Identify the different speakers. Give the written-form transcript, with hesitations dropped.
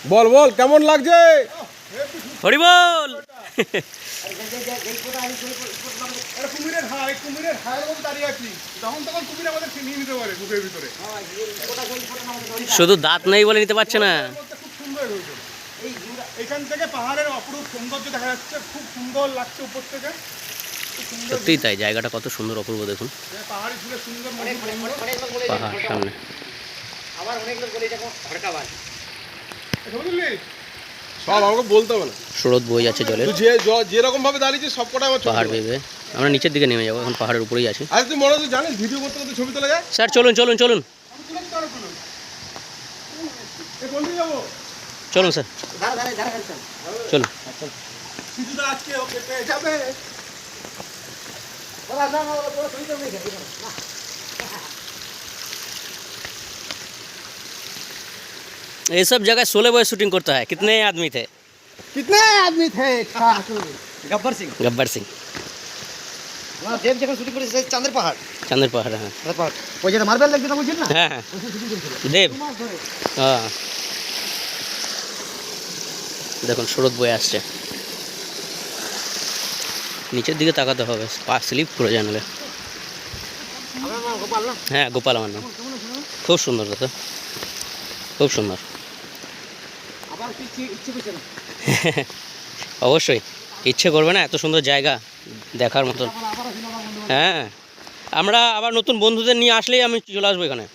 Speaker 1: বল বল কেমন লাগছে?
Speaker 2: হরি বল।
Speaker 1: কুমিরের হাড় মতো দাঁড়িয়ে আছি, তখন তখন কুমির আমাদের নিয়ে নিতে পারে বুকের ভিতরে।
Speaker 2: শুধু দাঁত নেই বলে নিতে পারছে না।
Speaker 1: খুব সুন্দর হয়েছে। এইখান থেকে পাহাড়ের অপরূপ সৌন্দর্য দেখা যাচ্ছে, খুব সুন্দর লাগছে উপর থেকে।
Speaker 2: সত্যিই তাই, জায়গাটা কত সুন্দর অপূর্ব দেখুন।
Speaker 1: পাহাড়ি ঘুরে সুন্দর
Speaker 2: পাহাড় সামনে।
Speaker 3: আবার অনেক লোক বলে এটা ভড়কাবাজ।
Speaker 1: বুঝলি সব আমাকে বলতে হবে না।
Speaker 2: স্রোত বয়ে যাচ্ছে জলের,
Speaker 1: যেরকম ভাবে দাঁড়িয়েছি সব কটা আমার
Speaker 2: পাহাড় বেয়ে। আমরা নিচের দিকে নেমে যাবো, এখন পাহাড়ের উপরেই আছি।
Speaker 1: আরে তুই মনে হচ্ছে জানিস ভিডিও করতে করতে ছবি তোলা যায়?
Speaker 2: স্যার চলুন চলুন চলুন চলুন স্যার, চলুন।
Speaker 1: কিছুটা আজকে ওকে পেয়ে যাবে।
Speaker 2: ये सब जगह 16 बजे शूटिंग करता है। कितने आदमी थे?
Speaker 1: कितने आदमी थे?
Speaker 3: गब्बर सिंह
Speaker 2: गब्बर सिंह।
Speaker 3: वहाँ देव जगह शूटिंग करेছে চাঁদের পাহাড়।
Speaker 2: চাঁদের পাহাড়, হ্যাঁ
Speaker 3: চাঁদের পাহাড় ওই যেটা মার্বেল লেক যেটা বলছেন না,
Speaker 2: হ্যাঁ হ্যাঁ
Speaker 3: ওই শুটিং করেছিল
Speaker 2: দেব।
Speaker 3: মাস ধরে।
Speaker 2: হ্যাঁ দেখুন স্রোত বয়ে আসছে, নিচের দিকে তাকাতে হবে, পা স্লিপ করে জানলে।
Speaker 3: আমার নাম গোপাল না?
Speaker 2: হ্যাঁ গোপাল আমার নাম। খুব সুন্দর দাদা, খুব সুন্দর।
Speaker 3: আবার কি ইচ্ছে করছে না?
Speaker 2: অবশ্যই ইচ্ছে করবে না, এত সুন্দর জায়গা দেখার মতন।
Speaker 3: আবার আসেন আবার বন্ধু।
Speaker 2: হ্যাঁ আমরা আবার নতুন বন্ধুদের নিয়ে আসলেই আমি চলে আসবো এখানে।